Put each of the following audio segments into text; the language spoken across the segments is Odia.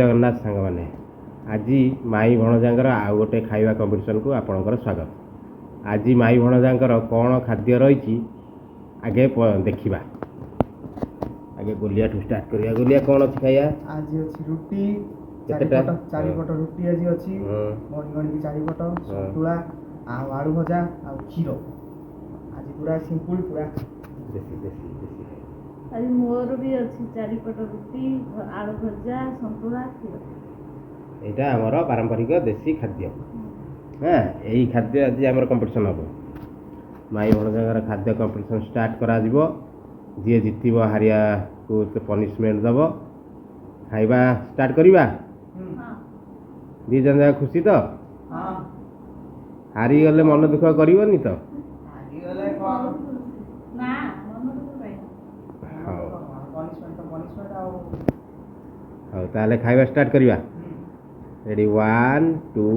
जगन्नाथ सांग मैंने आज माई भणजांकर आउ गोटे खाଇବା कंपटीशन को आपणकर स्वागत। आज माई भणजांकर कौन खाद्य रही आगे देखा आगे गोलिया ठू स्टार्ट करिया। गोलिया कौन अच्छी खाया आज अच्छी रुटी केतेटा चारिपट रुटी आज अच्छी गणी चारिपट सतुला आलू भजा आ क्षीर आज पूरा सिंपल पूरा देसी देसी देसी आज मोर भी अच्छी चारिपट रुटी आलू भजा सतुला क्षीर यहाँ आमर पारंपरिक देसी खाद्य। हाँ यही खाद्य आज आम कंपटीशन हम माई भणजांकर खाद्य कंपटीशन स्टार्ट करा जी जीत हारिया को पनिशमेंट दब खाଇବା स्टार्ट करवा दी जन जाक खुशी तो हारी गले मन दुख करनी तो हाँ ताले खाଇବା स्टार्ट करवा। Ready 1 2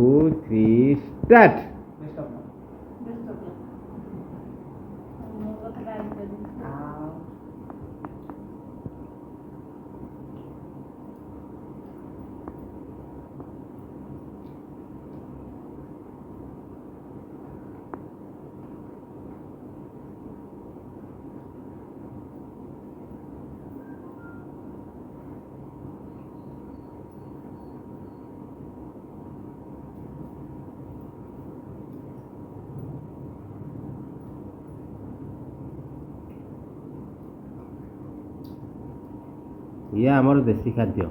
3 start. ये आमर देसी खाद्य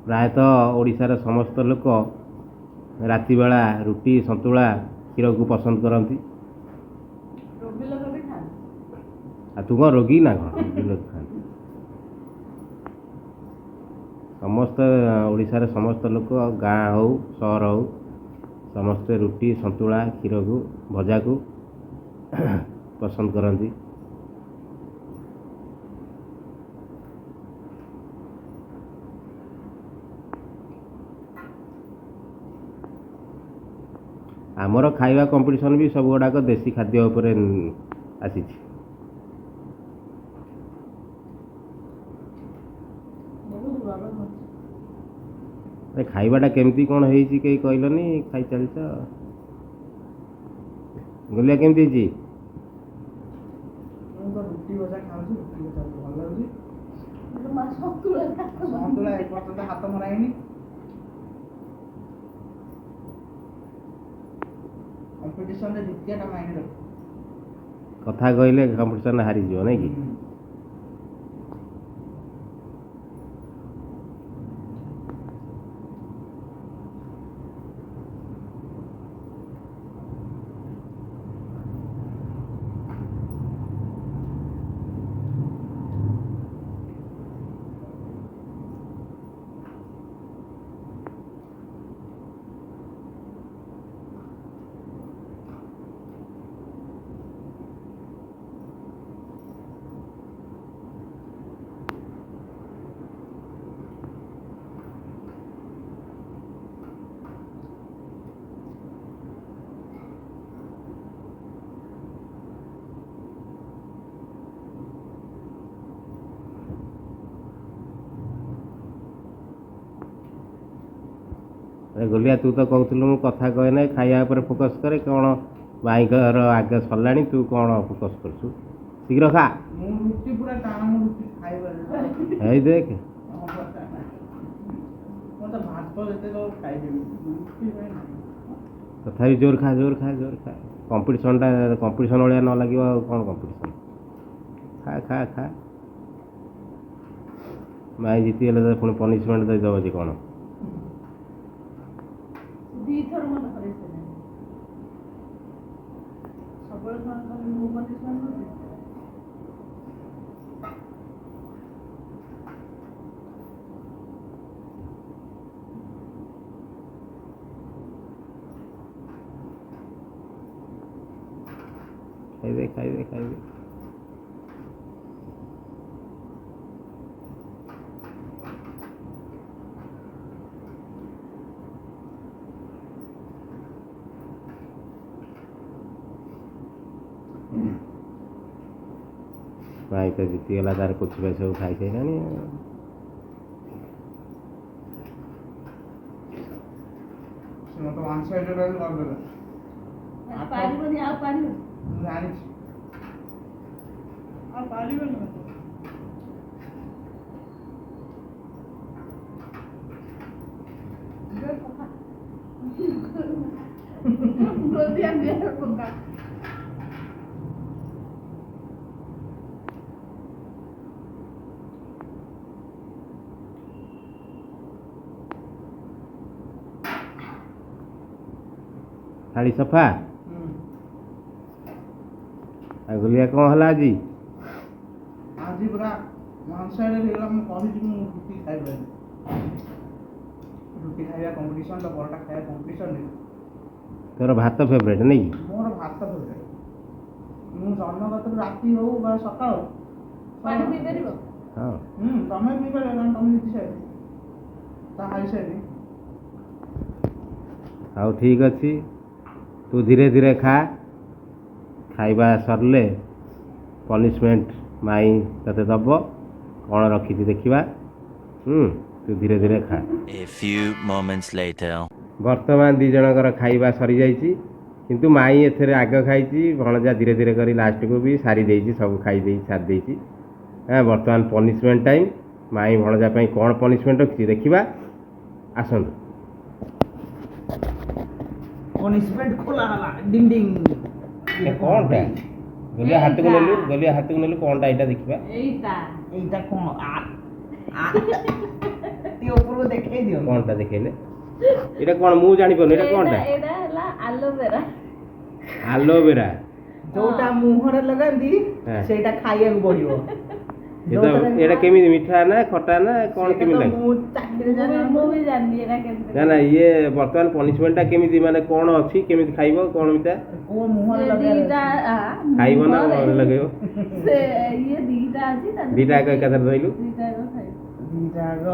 प्रायतः ओडिशार समस्त लोक राति बेला रुटी सतुला क्षीर को पसंद करती। तू कौन रोगी ना कौन लोग खाती समस्त ओडिशार समस्त लोक गाँ हो सहर हो समस्ते रुटी सतुला क्षीर को भजा को पसंद करती। आमर खाଇବା कंपटीशन भी सब गुड़ाक देसी खाद्य उपर आसी। खाइबाटा केमती कौन है कहीं कहलनी खाई चल गोलिया केमती जी रुटी भजा खाऊँ रुटी भजा भल लगे हाथ मराइनी कंपटीशन रे जितियाटा माइंड रख कथा कहले कंपटीशन हारी जो नहीं कि गोलिया तू तो कहूलु मु कथा कहे ना खाଇବା पर फोकस करे कौन माई घर आगे सरला तू कौन फोकस करछु शीघ्र खा रुटी पूरा टाण रुटी खाइबा है देख तो भात देते तो खाइ देबी तथा जोर खा जोर खा जोर खा कंपटीशन वाला न लगे कौन कंपटीशन खा खा खा माई जीती गले पुणी पनिशमेंट दे दब जी कौन दीथर मन करे सबल मो पनिशमेंट खाइबे भाई तो जीतीगला तार कुछ पैसा खाई सारे। ମୋତେ ୱାନ୍ ସାଇଡ଼୍ କରିଦେଲା। ପାରିବନି ଆଉ ପାରିବନି ମୁଁ ଜାଣିଛି ଆଉ ପାରିବନି ମତେ ଥାଳି ସଫା ଆଉ ଗୁଲିଆ କ'ଣ ହେଲା ଆଜି? ଆଜି ପୁରା ୱାନ୍ ସାଇଡ଼୍ ହେଇଗଲା। ମୁଁ କହିଛି ମୁଁ ରୁଟି ଖାଇପାରିନି। ରୁଟି ଖାଇବା କମ୍ପିଟିସନ୍ ତ ପରଟା ଖାଇବା କମ୍ପିଟିସନ୍ ତୋର ଭାତ ଫେଭରେଟ୍ ନାଇଁ କି? ମୋର ଭାତ ଫେଭରେଟ୍। ମୁଁ ଜନ୍ମଗତରୁ ରାତି ହଉ ବା ସକାଳ ପାଣି ପିଇ ପାରିବ ହଁ ତମେ ପିଇପାରିବ କାରଣ ତମେ ଜିତି ସାରିଲି ତା ଖାଇସାରିଲି। ହଉ ଠିକ୍ ଅଛି, ତୁ ଧୀରେ ଧୀରେ ଖା। ଖାଇବା ସରିଲେ ପନିସମେଣ୍ଟ ମାଇଁ ତତେ ଦେବ। କ'ଣ ରଖିଛି ଦେଖିବା। ତୁ ଧୀରେ ଧୀରେ ଖା। A few moments later. ବର୍ତ୍ତମାନ ଦୁଇ ଜଣଙ୍କର ଖାଇବା ସରିଯାଇଛି, କିନ୍ତୁ ମାଇଁ ଏଥିରେ ଆଗ ଖାଇଛି। ଭଣଜା ଧୀରେ ଧୀରେ କରି ଲାଷ୍ଟକୁ ବି ସାରି ଦେଇଛି, ସବୁ ଖାଇ ସାରି ଦେଇଛି। ବର୍ତ୍ତମାନ ପନିସମେଣ୍ଟ ଟାଇମ୍। ମାଇଁ ଭଣଜା ପାଇଁ କ'ଣ ପନିସମେଣ୍ଟ ରଖିଛି ଦେଖିବା। ଆସନ୍ତୁ। ପନିସମେଣ୍ଟ ଖୋଲା ହେଲା ଡିଙ୍ଗ ଡିଙ୍ଗ। କ'ଣଟା ଗଲିଆ ହାତକୁ ନେଲୁ, ଗଲିଆ ହାତକୁ ନେଲୁ, କ'ଣଟା ଏଇଟା ଦେଖିବା। এইটা কোন ती ऊपर को देखाई दियो କ'ଣଟା ଦେଖେଇଲେ? ଏଇଟା କ'ଣ ମୁଁ ଜାଣିପାରୁନି, ଏଇଟା କ'ଣଟା? ଏଇଟା ହେଲା ଆଲୋଭେରା। ଆଲୋଭେରା जोटा मुहरे लगांदी सेटा खाइବାକୁ ପଡିବ। ଏଇଟା କେମିତି ମିଠା ନା ଖଟା ନା କ'ଣ କେମିତି ଲାଗେ? ମୁଁ ଚାକିରି ଜାଣି ମୁଁ ବି ଜାଣିନି ଏଟା କେମିତି। ନା ନା ଇଏ ବର୍ତ୍ତମାନ ପନିସମେଣ୍ଟଟା କେମିତି, ମାନେ କ'ଣ ଅଛି, କେମିତି ଖାଇବ, କ'ଣ ମିଠା କୋ ମୁହରେ ଦିଟା ଖାଇବ ନା ଲଗେଇବ? ସେ ଇଏ ଦିଟା ଅଛି ତା ଦିଟା ଆଗ ଏକାଥରେ ଧଇଲୁ। ଦିଟା ଆଗ ଖାଇବ। ଦିଟାଗ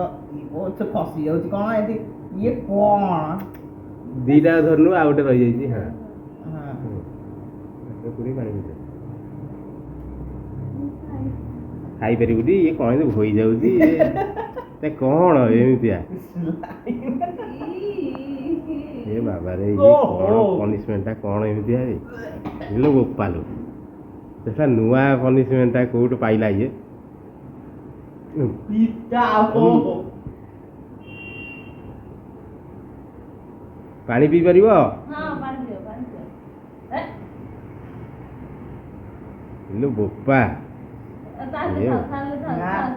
ଓ ସେ ଫସି ଯାଉଛି କ'ଣ ଏଠି ଇଏ କ'ଣ ଦିଟା ଧରନୁ, ଆଉ ଗୋଟେ ରହିଯାଇଛି। ହଁ ହଁ ପୁରୀ ପାଣି ଭିତରେ ଖାଇପାରିବୁଟି? ଇଏ କ'ଣ ଏମିତି ହୋଇ ଯାଉଛି? କ'ଣ ଏମିତିଆ? ଏ ବାବାରେ, ଇଏ କ'ଣ ପନିସମେଣ୍ଟଟା କ'ଣ ଏମିତିଆ? ଇଲୋ ବୋପାଲୋ, ସେଟା ନୂଆ ପନିସମେଣ୍ଟଟା କୋଉଠୁ ପାଇଲା ଇଏ? ପିତା ପାଣି ପିଇ ପାରିବ? ହଁ ପାଣି ପିଅ ପାଣି ପିଅ। ଇଲୋ ବୋପା, ତାହେଲେ ଥାଉ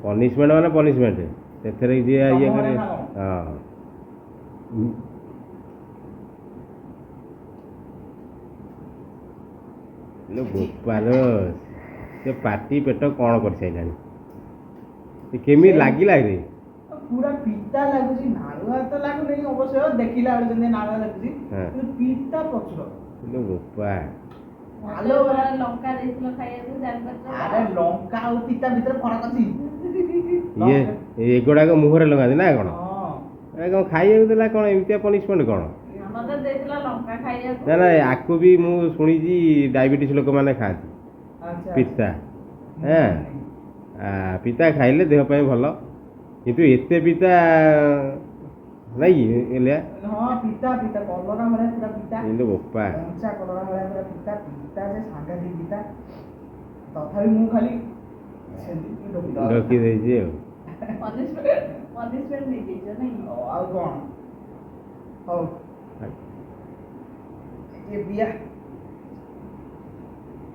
ପନିସମେଣ୍ଟ ମାନେ ପନିସମେଣ୍ଟ, ସେଥିରେ ଯିଏ ଇଏ କରେ। ହଁ ଇଲୋ ବୋପାଲୋ, ସେ ପାଟି ପେଟ କ'ଣ କରିସାରିଲାଣି? କେମିତି ଲାଗିଲା ରେ? ପୁରା ପିତା ଲାଗୁଛି। ନାଳୁଆ ତ ଲାଗୁନି ଅବଶ୍ୟ, ଦେଖିଲା ବେଳେ ଯେମିତି ନାଳୁଆ ଲାଗୁଛି, କିନ୍ତୁ ପିତା ପ୍ରଚୁର। ଇଲୋ ବୋପା, ଆଲୋଭେରା ଲଙ୍କା ଦେଇଥିଲ ଖାଇବାକୁ ଜାଣିପାରୁଛ? ଆରେ ଲଙ୍କା ଆଉ ପିତା ଭିତରେ ଫରକ ଅଛି। ଇଏ ଏଗୁଡ଼ାକ ମୁହଁରେ ଲଗାନ୍ତି ନା କ'ଣ? ହଁ ଏ କ'ଣ ଖାଇବାକୁ ଦେଲା, କ'ଣ ଏମିତିଆ ପନିସମେଣ୍ଟ କ'ଣ? ମତେ ଦେଇଥିଲା ଲଙ୍କା ଖାଇବାକୁ। ନା ନା, ଆକୁ ବି ମୁଁ ଶୁଣିଛି ଡାଇବେଟିସ୍ ଲୋକମାନେ ଖାଆନ୍ତି ଆଚ୍ଛା ପିତା। ପିତା ଖାଇଲେ ଦେହ ପାଇଁ ଭଲ, କିନ୍ତୁ ଏତେ ପିତା ନାଇଁ କି ଏଲିଆ? ହଁ ପିତା ପିତା କଲରା ଭଳିଆ ପୁରା ପିତା। ଇଲୋ ବୋପା, କଞ୍ଚା କଲରା ଭଳିଆ ପୁରା ପିତା ପିତା ଯେ ସାଂଘାତିକ ପିତା। ତଥାପି ମୁଁ ଖାଲି ସେମିତି ରଖି ଦେଇଛି ଆଉ। ପନିସମେଣ୍ଟ ଦେଇଦେଇଛ ନାଇଁ? ଆଉ କ'ଣ ହଉ ଏ ବିଆ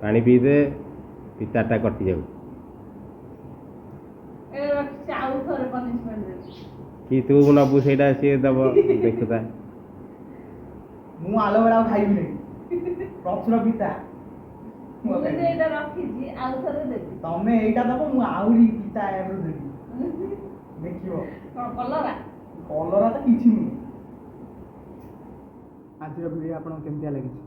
ପାଣି ପିଇଦେ, ପିତାଟା କଟିଯାଉ। ଆଉ ଥରେ ପନିସମେଣ୍ଟ ଦେଉଛି। କି ତୁ ନବୁ ସେଇଟା ସିଏ ଦେବ, ଦେଖୁଥା। ମୁଁ ଆଲୋଭେରା ଆଉ ଖାଇବିନି, ପ୍ରଚୁର ପିତା। ମୁଁ କିନ୍ତୁ ଏଇଟା ରଖିଛି, ଆଉ ଥରେ ଦେବି। ତମେ ଏଇଟା ଦବ, ମୁଁ ଆହୁରି ପିତା ଏରୁ ଦେବି, ଦେଖିବ। କ'ଣ କଲରା? କଲରା ତ କିଛି ନୁହେଁ। ଆଜିର ଭିଡ଼ିଓ ଆପଣଙ୍କୁ କେମିତିଆ ଲାଗିଛି?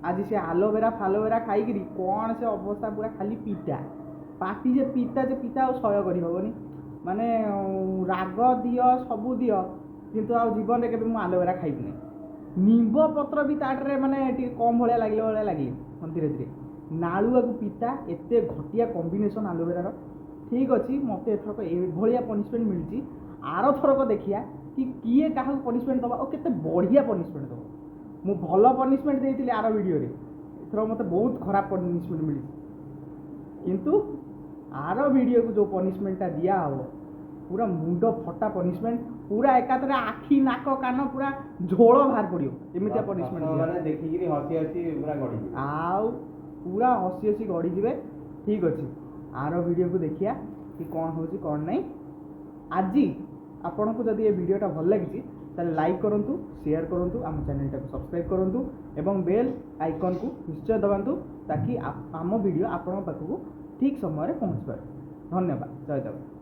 ଆଜି ସେ ଆଲୋଭେରା ଫାଲୋଭେରା ଖାଇକିରି କ'ଣ ସେ ଅବସ୍ଥା, ପୁରା ଖାଲି ପିତା ପାଟି, ଯେ ପିତା ଆଉ ସହ୍ୟ କରିହେବନି। ମାନେ ରାଗ ଦିଅ ସବୁ ଦିଅ, କିନ୍ତୁ ଆଉ ଜୀବନରେ କେବେ ମୁଁ ଆଲୋଭେରା ଖାଇବିନି। ନିମ୍ବ ପତ୍ର ବି ତାଠାରେ ମାନେ ଟିକେ କମ୍ ଭଳିଆ ଲାଗିଲେ ଧୀରେ ଧୀରେ। ନାଳୁଆକୁ ପିତା, ଏତେ ଘଟିଆ କମ୍ବିନେସନ୍ ଆଲୋଭେରାର। ଠିକ୍ ଅଛି, ମୋତେ ଏଥରକ ଏଭଳିଆ ପନିସମେଣ୍ଟ ମିଳିଛି। ଆରଥରକ ଦେଖିବା कि किए क्या पनिशमेंट दबा और केते बढ़िया पनिशमेंट दब मु भल पनिशमेंट देइतिली आर वीडियो रे एथरो मते बहुत खराब पनिशमेंट मिली किंतु आर वीडियो को जो पनिशमेंटटा दिया हो पूरा मुंड फटा पनिशमेंट पूरा एकातरे आखि नाक कान पूरा झोल बाहर पड़ियो एमितिया पनिशमेंट ମାନେ ଦେଖିକିରି ହସି ହସି ପୁରା ଗଡ଼ିଯିବେ। आउ पूरा हसी हसी गड़ी जीवे ठीक अच्छे आर वीडियो को देखिया कि कौन हो कौन नहीं आज आपन को जदि ये वीडियोटा भल लगी ताले लाइक करंतु शेयर करंतु आम चैनल को सब्सक्राइब करंतु एवं बेल आइकन को निश्चय दबांतु ताकि आम वीडियो आपन पाखक ठीक समय पहुँच पाए धन्यवाद जय जगन्नाथ।